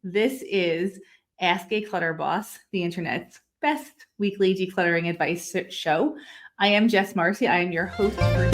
This is Ask a Clutter Boss, the internet's best weekly decluttering advice show. I am Jes Marcy. I am your host for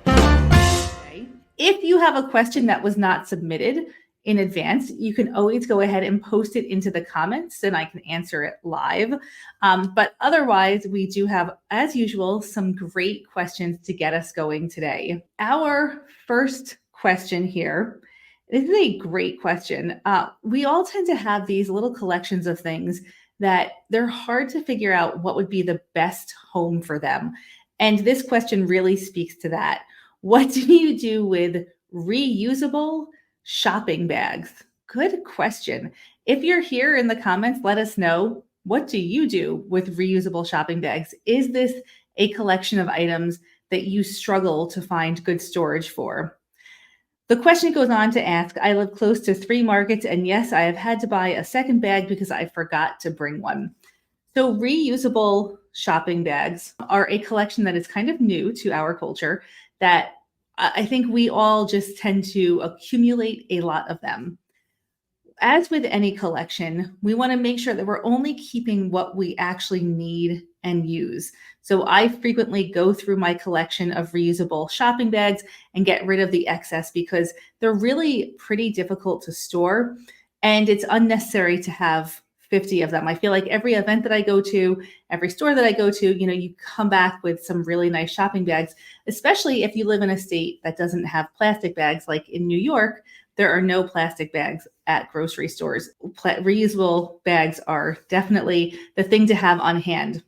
today. If you have a question that was not submitted in advance, you can always go ahead and post it into the comments and I can answer it live. But otherwise, we do have, as usual, some great questions to get us going today. Our first question here. This is a great question. We all tend to have these little collections of things that they're hard to figure out what would be the best home for them. And this question really speaks to that. What do you do with reusable shopping bags? Good question. If you're here in the comments, let us know, what do you do with reusable shopping bags? Is this a collection of items that you struggle to find good storage for? The question goes on to ask, I live close to 3 markets, and yes, I have had to buy a second bag because I forgot to bring one. So reusable shopping bags are a collection that is kind of new to our culture that I think we all just tend to accumulate a lot of them. As with any collection, we want to make sure that we're only keeping what we actually need and use. So I frequently go through my collection of reusable shopping bags and get rid of the excess because they're really pretty difficult to store and it's unnecessary to have 50 of them. I feel like every event that I go to, every store that I go to, you come back with some really nice shopping bags, especially if you live in a state that doesn't have plastic bags. Like in New York, there are no plastic bags at grocery stores. Reusable bags are definitely the thing to have on hand.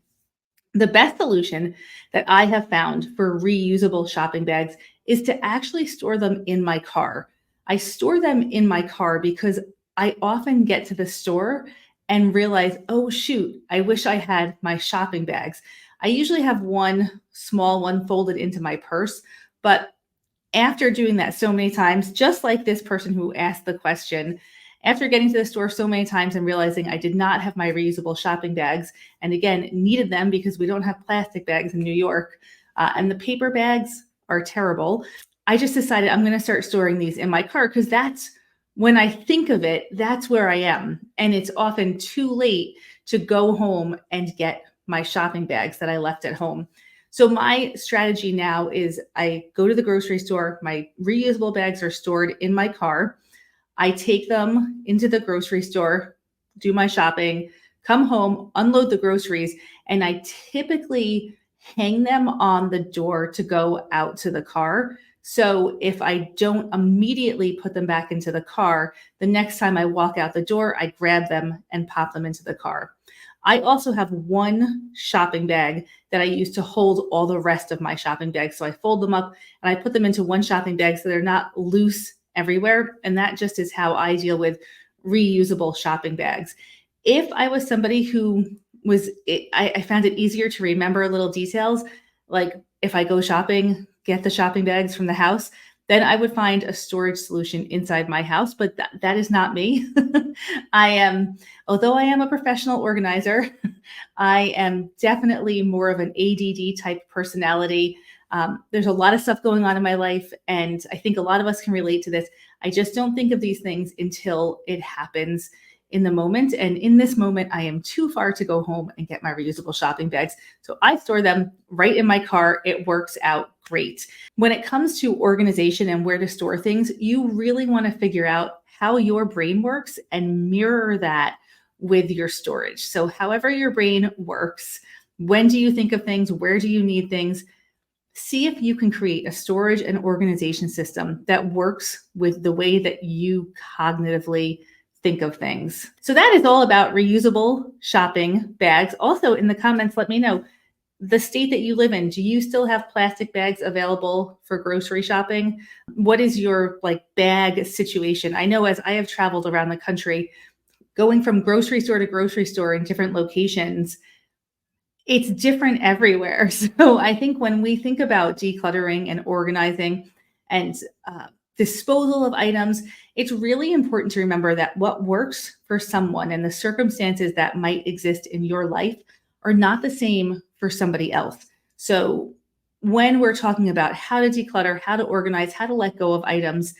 The best solution that I have found for reusable shopping bags is to actually store them in my car. I store them in my car because I often get to the store and realize, oh shoot, I wish I had my shopping bags. I usually have one small one folded into my purse, but after doing that so many times, just like this person who asked the question, after getting to the store so many times and realizing I did not have my reusable shopping bags, and again, needed them because we don't have plastic bags in New York, and the paper bags are terrible, I just decided I'm going to start storing these in my car because that's, when I think of it, that's where I am. And it's often too late to go home and get my shopping bags that I left at home. So my strategy now is I go to the grocery store, my reusable bags are stored in my car. I take them into the grocery store, do my shopping, come home, unload the groceries, and I typically hang them on the door to go out to the car. So if I don't immediately put them back into the car, the next time I walk out the door, I grab them and pop them into the car. I also have one shopping bag that I use to hold all the rest of my shopping bags. So I fold them up and I put them into one shopping bag so they're not loose everywhere. And that just is how I deal with reusable shopping bags. If I was somebody who I found it easier to remember little details, like if I go shopping, get the shopping bags from the house, then I would find a storage solution inside my house, but that is not me. Although I am a professional organizer, I am definitely more of an ADD type personality. There's a lot of stuff going on in my life, and I think a lot of us can relate to this. I just don't think of these things until it happens in the moment. And in this moment, I am too far to go home and get my reusable shopping bags. So I store them right in my car. It works out great. When it comes to organization and where to store things, you really want to figure out how your brain works and mirror that with your storage. So however your brain works, when do you think of things? Where do you need things? See if you can create a storage and organization system that works with the way that you cognitively think of things. So that is all about reusable shopping bags. Also in the comments, let me know the state that you live in. Do you still have plastic bags available for grocery shopping? What is your bag situation? I know as I have traveled around the country, going from grocery store to grocery store in different locations, it's different everywhere. So I think when we think about decluttering and organizing and disposal of items, it's really important to remember that what works for someone and the circumstances that might exist in your life are not the same for somebody else. So when we're talking about how to declutter, how to organize, how to let go of items,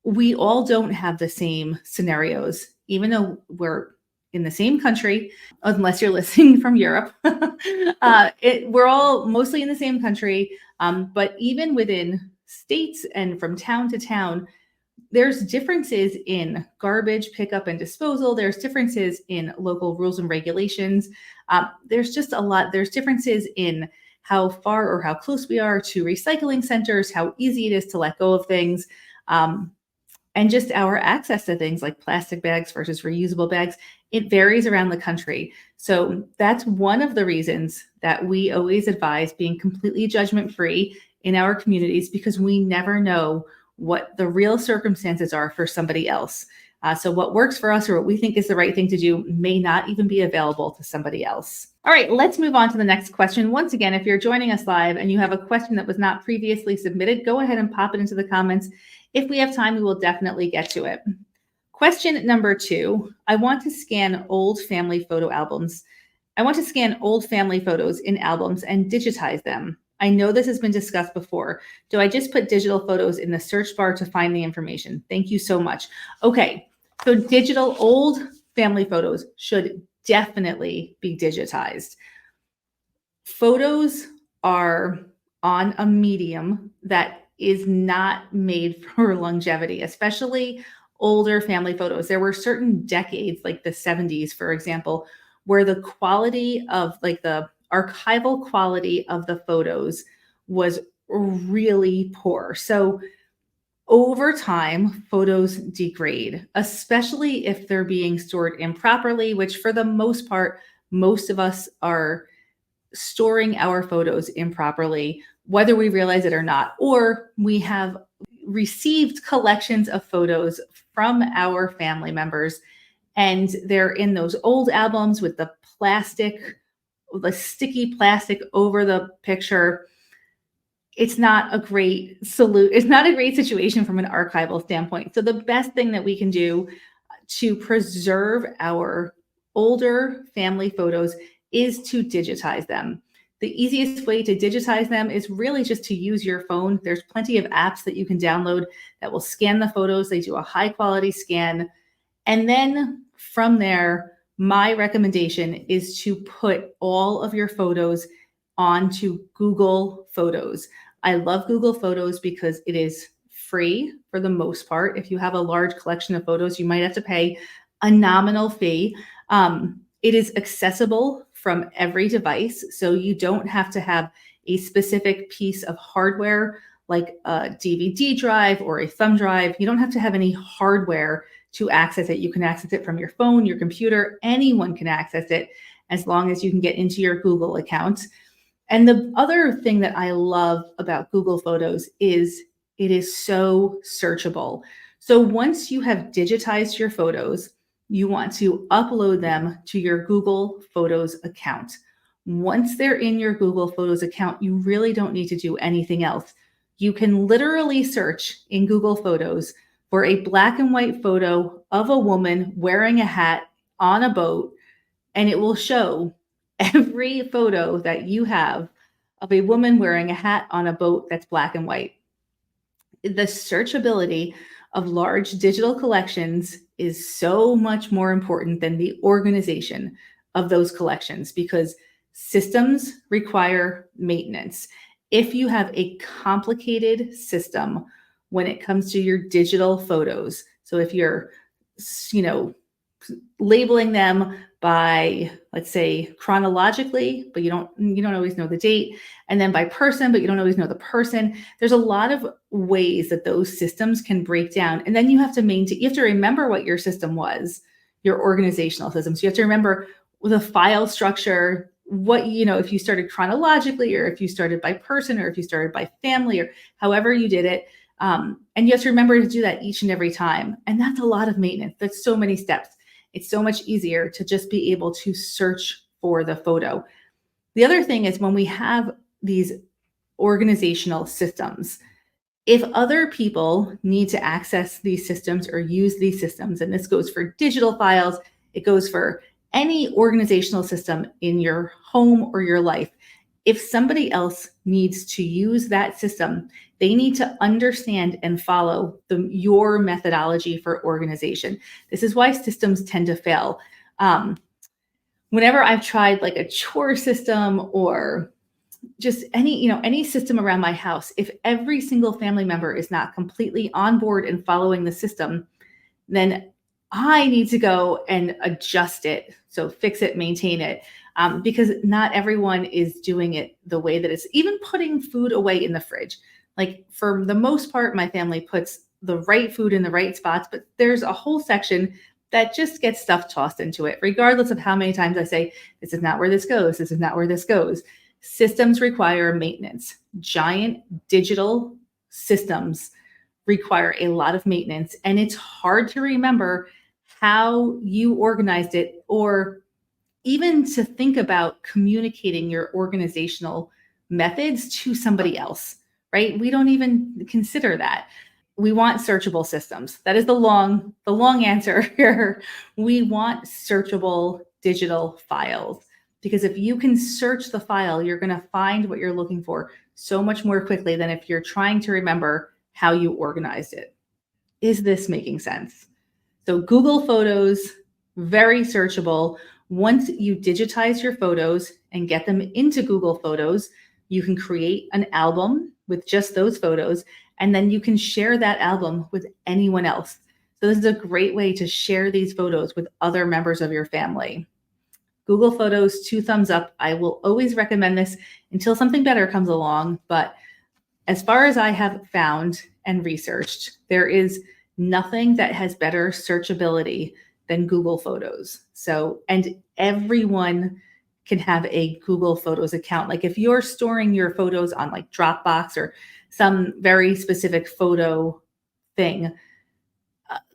we all don't have the same scenarios, even though we're in the same country, unless you're listening from Europe. We're all mostly in the same country, but even within states and from town to town, there's differences in garbage pickup and disposal. There's differences in local rules and regulations. There's just a lot. There's differences in how far or how close we are to recycling centers, how easy it is to let go of things. And just our access to things like plastic bags versus reusable bags, it varies around the country. So that's one of the reasons that we always advise being completely judgment-free in our communities, because we never know what the real circumstances are for somebody else. So what works for us or what we think is the right thing to do may not even be available to somebody else. All right, let's move on to the next question. Once again, if you're joining us live and you have a question that was not previously submitted, go ahead and pop it into the comments. If we have time, we will definitely get to it. Question number 2, I want to scan old family photo albums. I want to scan old family photos in albums and digitize them. I know this has been discussed before. Do I just put digital photos in the search bar to find the information? Thank you so much. Okay, so digital old family photos should definitely be digitized. Photos are on a medium that is not made for longevity, especially older family photos. There were certain decades, like the 70s, for example, where the quality of like the archival quality of the photos was really poor. So over time, photos degrade, especially if they're being stored improperly, which for the most part, most of us are storing our photos improperly, whether we realize it or not, or we have received collections of photos from our family members and they're in those old albums with the sticky plastic over the picture. It's not a great It's not a great situation from an archival standpoint. So the best thing that we can do to preserve our older family photos is to digitize them. The easiest way to digitize them is really just to use your phone. There's plenty of apps that you can download that will scan the photos. They do a high quality scan. And then from there, my recommendation is to put all of your photos onto Google Photos. I love Google Photos because it is free for the most part. If you have a large collection of photos, you might have to pay a nominal fee. It is accessible from every device, so you don't have to have a specific piece of hardware like a DVD drive or a thumb drive. You don't have to have any hardware to access it. You can access it from your phone, your computer. Anyone can access it as long as you can get into your Google account. And the other thing that I love about Google Photos is it is so searchable. So once you have digitized your photos, you want to upload them to your Google Photos account. Once they're in your Google Photos account, you really don't need to do anything else. You can literally search in Google Photos for a black and white photo of a woman wearing a hat on a boat, and it will show every photo that you have of a woman wearing a hat on a boat that's black and white. The searchability of large digital collections is so much more important than the organization of those collections, because systems require maintenance. If you have a complicated system when it comes to your digital photos, so if you're, labeling them by, let's say, chronologically, but you don't always know the date, and then by person, but you don't always know the person. There's a lot of ways that those systems can break down, and then you have to remember what your system was, your organizational system. So you have to remember the file structure, if you started chronologically, or if you started by person, or if you started by family, or however you did it. And you have to remember to do that each and every time. And that's a lot of maintenance. That's so many steps. It's so much easier to just be able to search for the photo. The other thing is, when we have these organizational systems, if other people need to access these systems or use these systems, and this goes for digital files, it goes for any organizational system in your home or your life, if somebody else needs to use that system, They need to understand and follow your methodology for organization. This is why systems tend to fail. Whenever I've tried like a chore system or just any system around my house, if every single family member is not completely on board and following the system, then I need to go and adjust it. So fix it, maintain it, because not everyone is doing it the way that it's, even putting food away in the fridge. Like for the most part, my family puts the right food in the right spots, but there's a whole section that just gets stuff tossed into it, regardless of how many times I say, this is not where this goes. This is not where this goes. Systems require maintenance. Giant digital systems require a lot of maintenance, and it's hard to remember how you organized it, or even to think about communicating your organizational methods to somebody else, right? We don't even consider that. We want searchable systems. That is the long answer here. We want searchable digital files, because if you can search the file, you're going to find what you're looking for so much more quickly than if you're trying to remember how you organized it. Is this making sense? So Google Photos, very searchable. Once you digitize your photos and get them into Google Photos, you can create an album with just those photos, and then you can share that album with anyone else. So this is a great way to share these photos with other members of your family. Google Photos, 2 thumbs up. I will always recommend this until something better comes along. But as far as I have found and researched, there is nothing that has better searchability than Google Photos. So, and everyone can have a Google Photos account. Like if you're storing your photos on like Dropbox or some very specific photo thing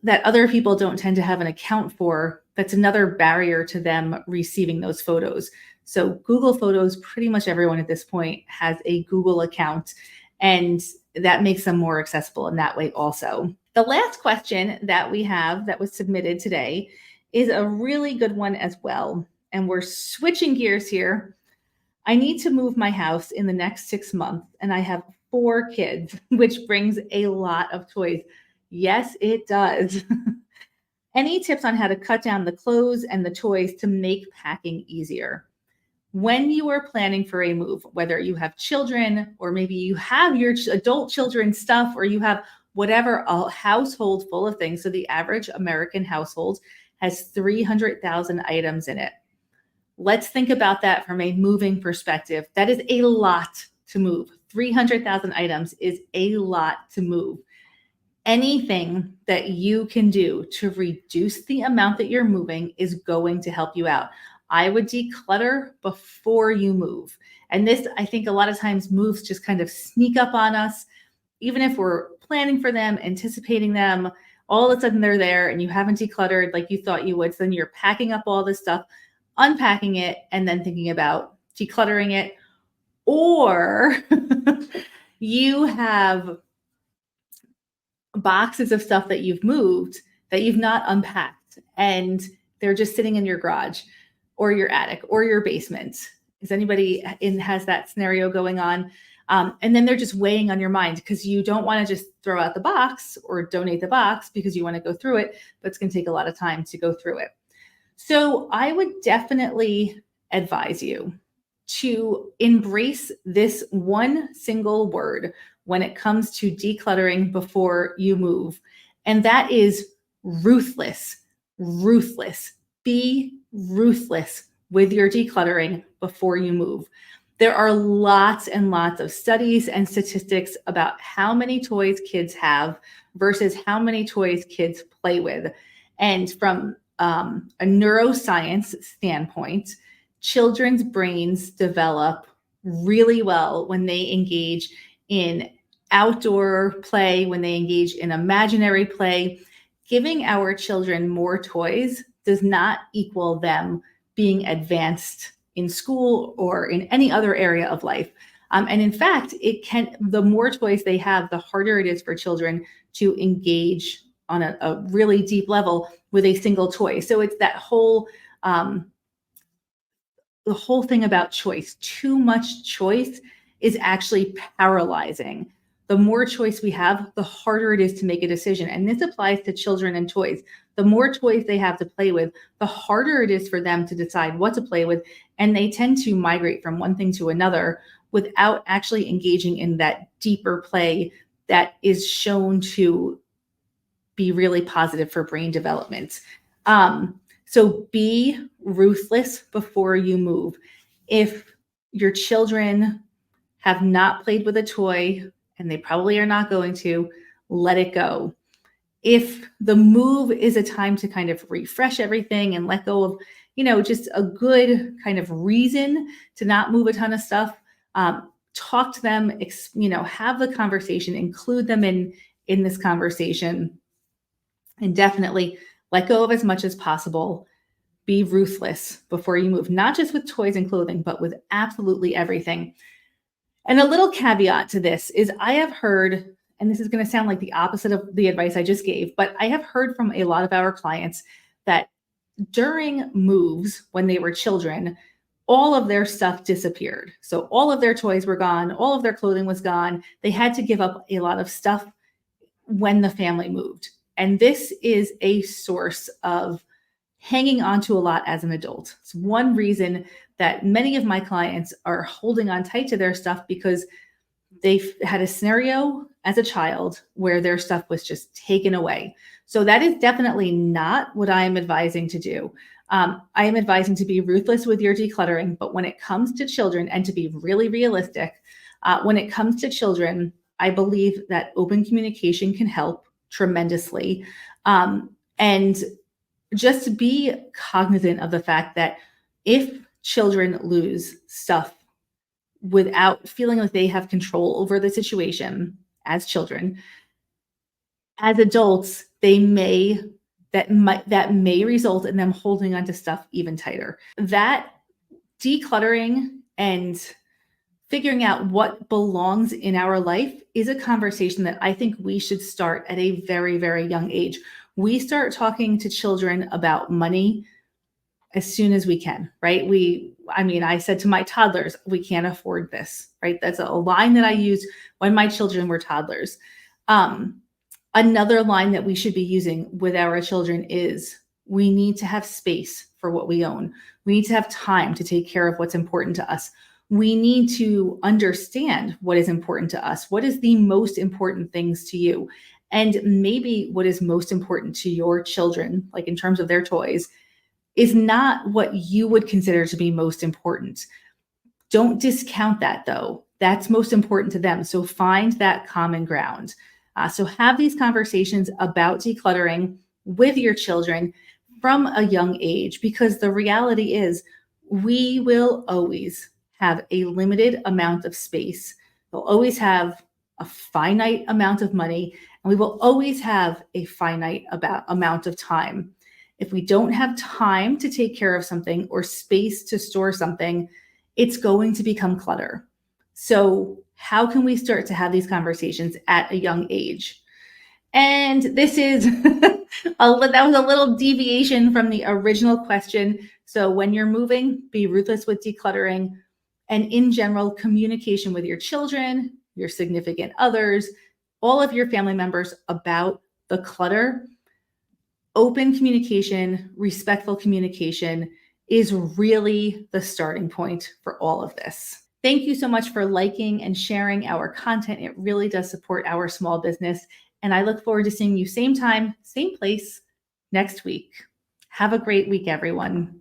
that other people don't tend to have an account for, that's another barrier to them receiving those photos. So Google Photos, pretty much everyone at this point has a Google account, and that makes them more accessible in that way also. The last question that we have that was submitted today is a really good one as well. And we're switching gears here. I need to move my house in the next 6 months, and I have 4 kids, which brings a lot of toys. Yes, it does. Any tips on how to cut down the clothes and the toys to make packing easier? When you are planning for a move, whether you have children or maybe you have your adult children's stuff, or you have whatever, a household full of things. So the average American household has 300,000 items in it. Let's think about that from a moving perspective. That is a lot to move. 300,000 items is a lot to move. Anything that you can do to reduce the amount that you're moving is going to help you out. I would declutter before you move. And this, I think a lot of times moves just kind of sneak up on us, even if we're planning for them, anticipating them, all of a sudden they're there and you haven't decluttered like you thought you would. So then you're packing up all this stuff, unpacking it, and then thinking about decluttering it. Or you have boxes of stuff that you've moved that you've not unpacked, and they're just sitting in your garage or your attic or your basement. Is anybody has that scenario going on? And then they're just weighing on your mind because you don't want to just throw out the box or donate the box because you want to go through it, but it's going to take a lot of time to go through it. So I would definitely advise you to embrace this one single word when it comes to decluttering before you move. And that is ruthless. Ruthless. Be ruthless with your decluttering before you move. There are lots and lots of studies and statistics about how many toys kids have versus how many toys kids play with. And from a neuroscience standpoint, children's brains develop really well when they engage in outdoor play, when they engage in imaginary play. Giving our children more toys does not equal them being advanced in school or in any other area of life. And in fact, the more toys they have, the harder it is for children to engage on a really deep level with a single toy. So it's that the whole thing about choice. Too much choice is actually paralyzing. the more choice we have, the harder it is to make a decision. And this applies to children and toys. The more toys they have to play with, the harder it is for them to decide what to play with. And they tend to migrate from one thing to another without actually engaging in that deeper play that is shown to be really positive for brain development. So be ruthless before you move. If your children have not played with a toy, and they probably are not going to, let it go. If the move is a time to kind of refresh everything and let go of, just a good kind of reason to not move a ton of stuff, talk to them, have the conversation, include them in this conversation, and definitely let go of as much as possible. Be ruthless before you move, not just with toys and clothing, but with absolutely everything. And a little caveat to this is I have heard, and this is going to sound like the opposite of the advice I just gave, but I have heard from a lot of our clients that during moves when they were children, all of their stuff disappeared. So all of their toys were gone, all of their clothing was gone. They had to give up a lot of stuff when the family moved. And this is a source of hanging on to a lot as an adult. It's one reason that many of my clients are holding on tight to their stuff, because they've had a scenario as a child where their stuff was just taken away. So that is definitely not what I am advising to do. I am advising to be ruthless with your decluttering, but when it comes to children, and to be really realistic, when it comes to children, I believe that open communication can help tremendously. And just be cognizant of the fact that if children lose stuff without feeling like they have control over the situation as children, as adults, that may result in them holding onto stuff even tighter. That decluttering and figuring out what belongs in our life is a conversation that I think we should start at a very, very young age. We start talking to children about money as soon as we can, right? I said to my toddlers, we can't afford this, right? That's a line that I used when my children were toddlers. Another line that we should be using with our children is, we need to have space for what we own. We need to have time to take care of what's important to us. We need to understand what is important to us. What is the most important things to you? And maybe what is most important to your children, like in terms of their toys, is not what you would consider to be most important. Don't discount that, though. That's most important to them. So find that common ground. So have these conversations about decluttering with your children from a young age, because the reality is we will always have a limited amount of space. We'll always have a finite amount of money, and we will always have a finite amount of time. If we don't have time to take care of something or space to store something, it's going to become clutter. So how can we start to have these conversations at a young age? And this is, that was a little deviation from the original question. So when you're moving, be ruthless with decluttering, and in general, communication with your children, your significant others, all of your family members about the clutter. Open communication, respectful communication is really the starting point for all of this. Thank you so much for liking and sharing our content. It really does support our small business. And I look forward to seeing you same time, same place next week. Have a great week, everyone.